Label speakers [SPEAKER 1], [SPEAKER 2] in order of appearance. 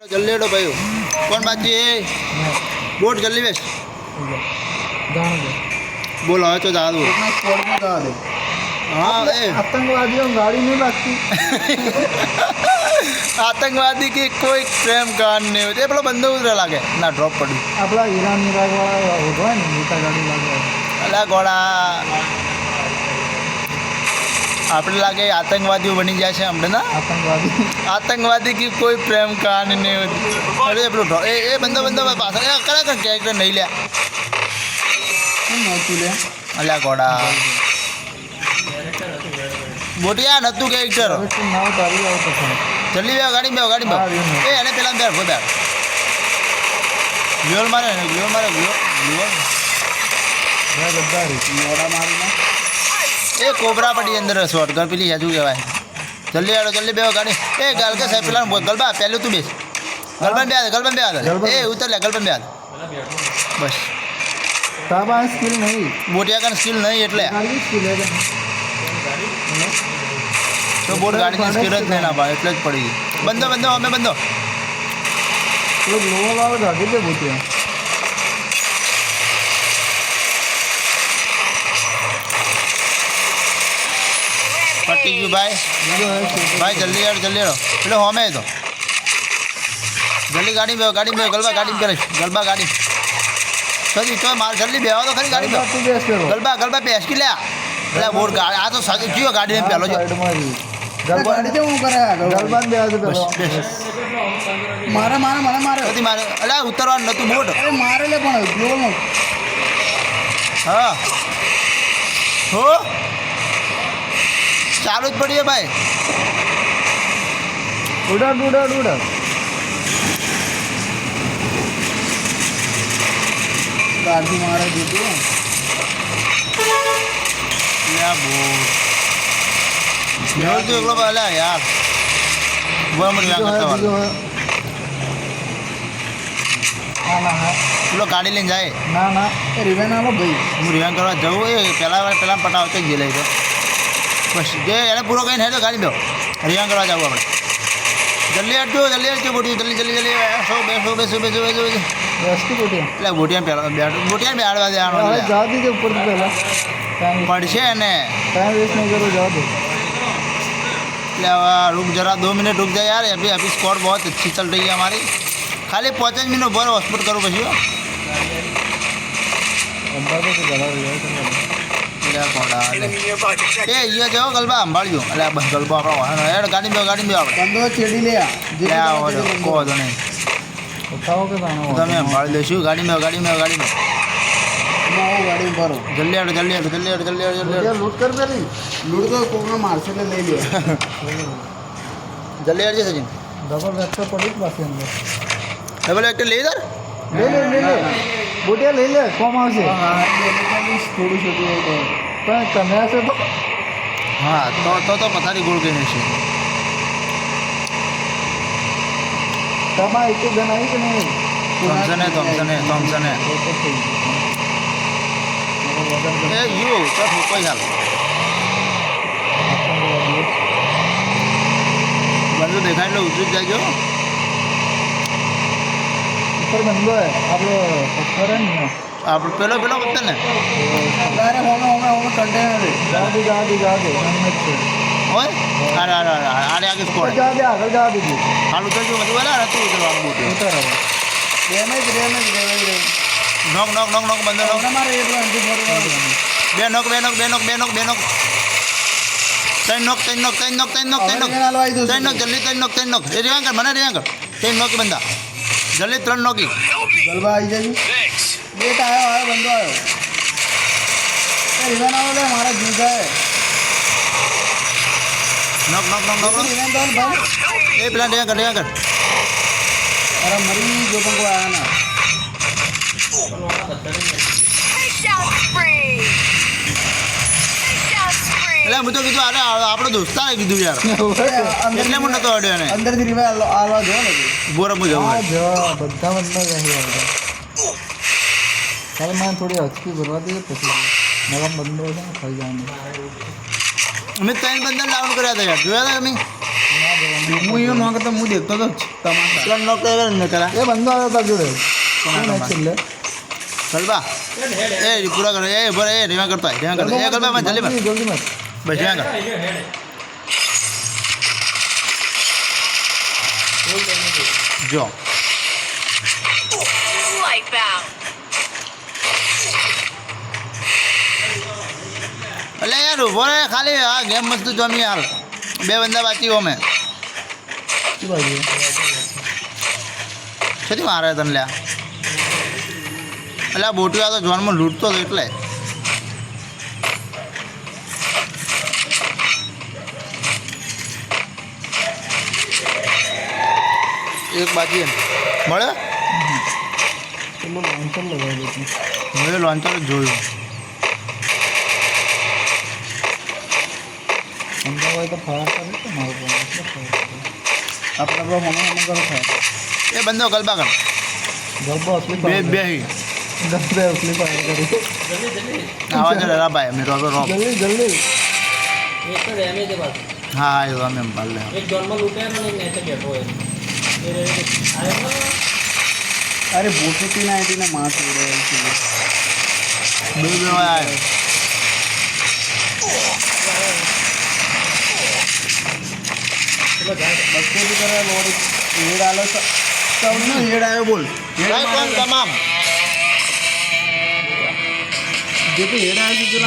[SPEAKER 1] जल्दी हटो भाई। कौन बात है? बोट जल्दी बेस बोलो है तो जा दो। हाँ
[SPEAKER 2] आतंकवादियों गाड़ी नहीं लगती।
[SPEAKER 1] आतंकवादी की कोई प्रेम कहानी नहीं होती। પેલો બંદો ઉતરે લાગે ના ડ્રોપ પડી
[SPEAKER 2] આપણા ઈરાન ઈરાક વાળા હોય ને મોટા ગાડી લાગે
[SPEAKER 1] અલા ગોળા આપણે લાગે આતંકવાદીઓ બની જાય છે આપણે ના आतंकवादी की कोई प्रेम कहानी नहीं होती। अरे પેલો એ બંદો પાછળ કરા કેરેક્ટર નહીં લ્યા અલ્યા ગોળા બોટિયા નતું કેરેક્ટર
[SPEAKER 2] નાવ તારી આવતો છે
[SPEAKER 1] જલ્દી બે ગાડી એ એને પેલા બે ફોડા ગ્લોલ મારે
[SPEAKER 2] ગદ્દારી મોડા મારીને
[SPEAKER 1] એ કોબરા પડી અંદર શોર્ટ કર પેલી હજુ કહેવાય જલ્દી આડો જલ્દી બે ગાડી એ ગાલ કે સાહેબ પેલા ગલબા પહેલું તું બેસ ગલબન બે એ ઉતર લે ગલબન બે બસ
[SPEAKER 2] તાબા સ્કિલ નહીં
[SPEAKER 1] બોટિયા કન સ્કિલ નહીં એટલે
[SPEAKER 2] ગાડી સ્કિલ હે
[SPEAKER 1] તો બોટ ગાડીની સ્કિલ જ નહીં ના ભાઈ એટલે જ પડી બંધો અમે બંધો
[SPEAKER 2] તો લો લાવે ગાડી દે બોટિયા
[SPEAKER 1] પટી ગયું ભાઈ જલ્દી આડો પેલો હોમે તો જલ્દી ગાડી બે ગલબા ગાડી કરે ગલબા ગાડી સજી તો માર જલ્દી બેવા તો ખરી ગાડી ગલબા પેસકી લે એટલે બોટ ગાડી આ તો સાચી કયો ગાડી પેલો જો
[SPEAKER 2] ગાડી તે હું કરે ગલબાન બે આજે પેલો મારે
[SPEAKER 1] સજી મારે અલા ઉતરવાનું નતું બોટ
[SPEAKER 2] અરે મારે લે પણ ગ્લોનો
[SPEAKER 1] હા હો ચાલુ જ પડીએ ભાઈ
[SPEAKER 2] ઉડા ગાડી મારે દીધું
[SPEAKER 1] યા બોટ મેળ તો એકલો અલ્યા યાર પેલો ગાડી લઈને જાય
[SPEAKER 2] ના એ રિવેન આલો ભાઈ
[SPEAKER 1] હું રિવાન કરવા જવું એ પહેલાં પટાવતો જ લઈ તો બસ જે એને પૂરો કહીને હેડો ગાડી દો રિવાન કરવા જવું આપણે જલ્દી હટજો બોટી જલ્દી બેસો
[SPEAKER 2] બેસતી બોટિયા
[SPEAKER 1] એટલે બોટિયાને બેહાડવા દેવાનો
[SPEAKER 2] હવે જવા દીધે ઉપરથી પહેલા
[SPEAKER 1] પડશે ને
[SPEAKER 2] ટાઈમ વેસ્ટ નહીં કરો જવા દો
[SPEAKER 1] એટલે હવે रुक जरा 2 मिनट रुक जाए यार अभी स्क्वाड बहुत अच्छी चल रही है हमारी खाली 5 मिनट भर हॉस्पिटल करो પછી એ અહીંયા જાઓ ગલબા સંભાળજો એટલે બસ ગલબા આપણો હેડ ગાડી બે આપણે
[SPEAKER 2] બંદો છેડી લે
[SPEAKER 1] કહો તો નહીં
[SPEAKER 2] ઉઠાવો કે તાણો
[SPEAKER 1] તમે સંભાળી લઈશું ગાડી મેં
[SPEAKER 2] ગાડી ભરો
[SPEAKER 1] જલ્દી આડો
[SPEAKER 2] લૂટ કર પેલી લૂટ તો કોકનો મારશે એટલે લઈ લે
[SPEAKER 1] જલ્દી આડજે સચિન
[SPEAKER 2] ડબલ વેક્ટર પડી જ પાછી અંદર
[SPEAKER 1] ડબલ વેક્ટર લઈ દર
[SPEAKER 2] લે બોટિયા લઈ લે કોમ આવશે થોડું છોટું હોય તો પણ તમે હશે તો
[SPEAKER 1] હા તો પથારી ગોળ કહીને છે
[SPEAKER 2] તમારે એક જણ આવી કે નહીં
[SPEAKER 1] થોમસને એ યુ તો કોઈ હાલ બંધુ દેખાય એટલે ઉતરી જ જાયજો
[SPEAKER 2] ઉપર બંધો હે આપણો પથ્થર હે ને
[SPEAKER 1] આપણે પેલો પથ્થર ને
[SPEAKER 2] તારે હોમે કન્ટેનર જા દે હિંમત છે
[SPEAKER 1] ઓય અરે આગે સ્કોડ
[SPEAKER 2] આગળ જા દે
[SPEAKER 1] હાલ ઉતરજો બધું વાલા હતું ઉતરવાનું બોટ
[SPEAKER 2] ઉતર હવે ડેમેજ
[SPEAKER 1] નોક બંધો નોક
[SPEAKER 2] મારે એટલો અંતિમ
[SPEAKER 1] બે નોક ત્રણ નોક એ રિવાંગ કર મને રિવાંગ કર ત્રણ નોકી બંદા જલ્દી 3 નોકી
[SPEAKER 2] ગલબા આવી જાય બેટ આવ્યો બંદો આવ્યો એ રિવાન આવો લે મારા જીવ જાય
[SPEAKER 1] નોક
[SPEAKER 2] રિવાન તો ભાઈ
[SPEAKER 1] એ પેલા રિવાંગ કર
[SPEAKER 2] અરે મરી જો પણ કોઈ આયા ના
[SPEAKER 1] એટલે હું તો કીધું અરે આપણો દોસ્તારે કીધું યાર એટલે હું નતો અડ્યો એને
[SPEAKER 2] અંદરથી રિવાન આલો જો ને
[SPEAKER 1] બોરમ જવું
[SPEAKER 2] બધા બંદા રહી ચાલ મને થોડી હચકી ભરવા દઈએ પછી નવા બંદો છે ને ખાઈ જવાનું
[SPEAKER 1] અમે 3 બંદા ડાઉન કર્યા હતા યાર જોયા હતા તમે
[SPEAKER 2] ના હું અહીંયા નોક તો હું દેખતો તો તમાશા
[SPEAKER 1] પેલા નોક તો એવા ને કરા
[SPEAKER 2] એ બંદો આવ્યો તાર જોડે કોણ છે છેલ્લે
[SPEAKER 1] ગલબા એ પૂરા કરો એ ભરે એ રીવા કરતો એ ગલબા માં જલ્દી મત
[SPEAKER 2] જલ્દી મત
[SPEAKER 1] બસ રીવા કર જો
[SPEAKER 3] Wipeout.
[SPEAKER 1] એટલે યાર ઉભો રહે ખાલી આ ગેમ મસ્ત જમી યાર બે બંદા બાકી હો મેં
[SPEAKER 2] શું બાજુ
[SPEAKER 1] છેથી મારે તને લ્યા એટલે આ બોટિયા તો જોનમાં લૂંટતો હતો એટલે એક બાકી એમ મળે
[SPEAKER 2] પેલું લોન્ચર લગાવી દીધું
[SPEAKER 1] મેં લોન્ચર જ જોયું
[SPEAKER 2] અમદાવાદ તો ફરાર કરે તો મારું પણ આપણે બહુ હમણાં કરો થાય
[SPEAKER 1] એ બંદો ગલબા કર
[SPEAKER 2] ગબ્બો અસલી
[SPEAKER 1] બે
[SPEAKER 2] ફાયર
[SPEAKER 1] બે
[SPEAKER 2] ગબ્બે અસલી ફાયર કરી
[SPEAKER 1] આવા છે રા ભાઈ મેં રોબો રોબ
[SPEAKER 2] જલ્દી જલ્દી
[SPEAKER 4] એક તો ડેમેજ છે પાછું
[SPEAKER 1] હા એ અમે પાલ લે
[SPEAKER 4] એક જોનમાં લૂંટે ને એક નેચે બેઠો હોય
[SPEAKER 2] અરે બોટુથી ના એટીને માર થઈ રહ્યો છે
[SPEAKER 1] બે બે આય
[SPEAKER 2] બસ્તી કરે લોડ હેડ આલો સૌનો હેડ આવ્યો બોલ
[SPEAKER 1] ભાઈ કોણ તમામ
[SPEAKER 2] જે તો હેડ આવ્યો છે